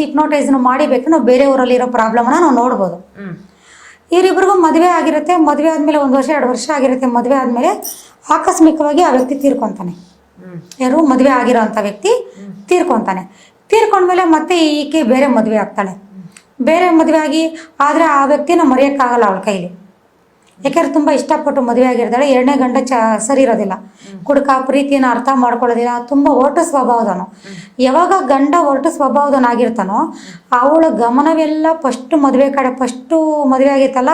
ಹಿಪ್ನೋಟೈಸ್ನು ಮಾಡಿ ಬೇಕಾದ್ರೆ ನಾವು ಬೇರೆ ಊರಲ್ಲಿರೋ ಪ್ರಾಬ್ಲಮ್ನ ನಾವು ನೋಡ್ಬೋದು. ಇವರಿಬ್ರಿಗೂ ಮದುವೆ ಆಗಿರುತ್ತೆ. ಮದುವೆ ಆದಮೇಲೆ 1 ವರ್ಷ 2 ವರ್ಷ ಆಗಿರುತ್ತೆ. ಮದುವೆ ಆದಮೇಲೆ ಆಕಸ್ಮಿಕವಾಗಿ ಆ ವ್ಯಕ್ತಿ ತೀರ್ಕೊತಾನೆ. ಯಾರು ಮದುವೆ ಆಗಿರೋ ಅಂಥ ವ್ಯಕ್ತಿ ತೀರ್ಕೊತಾನೆ. ತೀರ್ಕೊಂಡ್ಮೇಲೆ ಮತ್ತೆ ಈಕೆ ಬೇರೆ ಮದುವೆ ಆಗ್ತಾಳೆ. ಬೇರೆ ಮದುವೆ ಆಗಿ ಆದರೆ ಆ ವ್ಯಕ್ತಿನ ಮರೆಯೋಕ್ಕಾಗಲ್ಲ ಅವಳ ಕೈಲಿ. ಯಾಕೆಂದ್ರೆ ತುಂಬ ಇಷ್ಟಪಟ್ಟು ಮದುವೆ ಆಗಿರ್ತಾಳೆ. 2ನೇ ಗಂಡ ಸರಿ ಇರೋದಿಲ್ಲ. ಕುಡುಕ, ಪ್ರೀತಿಯನ್ನು ಅರ್ಥ ಮಾಡ್ಕೊಳ್ಳೋದಿಲ್ಲ. ತುಂಬ ಒರಟು ಸ್ವಭಾವದವನು. ಯಾವಾಗ ಗಂಡ ಒರಟು ಸ್ವಭಾವದವನಾಗಿರ್ತಾನೋ ಅವಳ ಗಮನವೆಲ್ಲ ಫಸ್ಟು ಮದುವೆ ಆಗಿತ್ತಲ್ಲ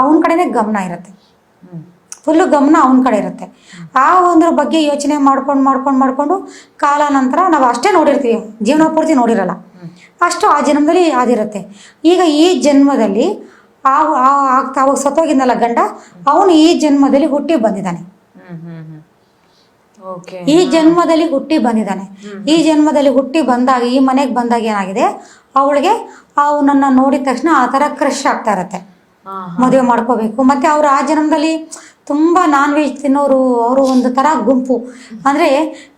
ಅವನ ಕಡೆನೇ ಗಮನ ಇರುತ್ತೆ. ಫುಲ್ಲು ಗಮನ ಅವನ ಕಡೆ ಇರುತ್ತೆ. ಆ ಒಂದ್ರ ಬಗ್ಗೆ ಯೋಚನೆ ಮಾಡ್ಕೊಂಡು ಕಾಲ ನಂತರ ನಾವು ಅಷ್ಟೇ ನೋಡಿರ್ತೀವಿ, ಜೀವನ ಪೂರ್ತಿ ನೋಡಿರಲ್ಲ. ಅಷ್ಟು ಆ ಜನ್ಮದಲ್ಲಿ ಆದಿರುತ್ತೆ. ಈಗ ಈ ಜನ್ಮದಲ್ಲಿ ಅವಾಗ ಸತ್ತೋಗಿದ್ನಲ್ಲ ಗಂಡ, ಅವನು ಈ ಜನ್ಮದಲ್ಲಿ ಹುಟ್ಟಿ ಬಂದಿದ್ದಾನೆ. ಈ ಜನ್ಮದಲ್ಲಿ ಹುಟ್ಟಿ ಬಂದಿದ್ದಾನೆ. ಈ ಜನ್ಮದಲ್ಲಿ ಹುಟ್ಟಿ ಬಂದಾಗ ಈ ಮನೆಗೆ ಬಂದಾಗ ಏನಾಗಿದೆ, ಅವಳಿಗೆ ಅವನನ್ನ ನೋಡಿದ ತಕ್ಷಣ ಆ ಥರ ಕ್ರಶ್ ಆಗ್ತಾ ಇರತ್ತೆ. ಮದುವೆ ಮಾಡ್ಕೋಬೇಕು. ಮತ್ತೆ ಅವ್ರು ಆ ಜನ್ಮದಲ್ಲಿ ತುಂಬ ನಾನ್ ವೆಜ್ ತಿನ್ನೋರು. ಅವರು ಒಂದು ಥರ ಗುಂಪು, ಅಂದರೆ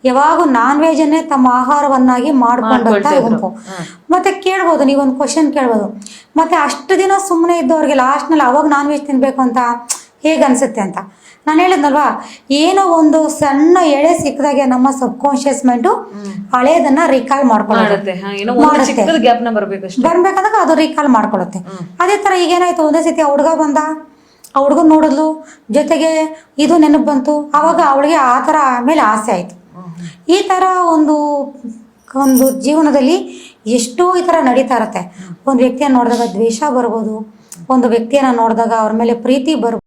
ಯಾವಾಗೂ ನಾನ್ ವೆಜನ್ನೇ ತಮ್ಮ ಆಹಾರವನ್ನಾಗಿ ಮಾಡ್ಕೊಂಡಂಥ ಗುಂಪು. ಮತ್ತೆ ಕೇಳ್ಬೋದು, ನೀವೊಂದು ಕ್ವಶನ್ ಕೇಳ್ಬೋದು, ಮತ್ತೆ ಅಷ್ಟು ದಿನ ಸುಮ್ಮನೆ ಇದ್ದವ್ರಿಗೆ ಲಾಸ್ಟ್ನಲ್ಲಿ ಅವಾಗ ನಾನ್ ವೆಜ್ ತಿನ್ಬೇಕು ಅಂತ ಹೇಗೆ ಅನ್ಸುತ್ತೆ ಅಂತ. ನಾನು ಹೇಳಿದ್ನಲ್ವಾ, ಏನೋ ಒಂದು ಸಣ್ಣ ಎಳೆ ಸಿಕ್ಕದಾಗೆ ನಮ್ಮ ಸಬ್ ಕಾನ್ಶಿಯಸ್ ಮೈಂಡು ಹಳೇದನ್ನ ರಿಕಾಲ್ ಮಾಡ್ಕೊಳ್ಳುತ್ತೆ. ಬರ್ಬೇಕಂದಾಗ ಅದು ರಿಕಾಲ್ ಮಾಡ್ಕೊಳ್ಳುತ್ತೆ. ಅದೇ ತರ ಈಗೇನಾಯ್ತು, ಒಂದೇ ಸತಿ ಆ ಹುಡುಗ ಬಂದ, ಆ ಹುಡುಗನ್ ನೋಡಿದ್ಲು, ಜೊತೆಗೆ ಇದು ನೆನಪು ಬಂತು. ಅವಾಗ ಅವಳಿಗೆ ಆ ಥರ ಆಮೇಲೆ ಆಸೆ ಆಯಿತು. ಈ ಥರ ಒಂದು ಜೀವನದಲ್ಲಿ ಎಷ್ಟೋ ಈ ಥರ ನಡೀತಾ ಇರುತ್ತೆ. ಒಂದು ವ್ಯಕ್ತಿಯನ್ನು ನೋಡಿದಾಗ ದ್ವೇಷ ಬರ್ಬೋದು, ಒಂದು ವ್ಯಕ್ತಿಯನ್ನು ನೋಡಿದಾಗ ಅವ್ರ ಮೇಲೆ ಪ್ರೀತಿ ಬರ್ಬೋದು.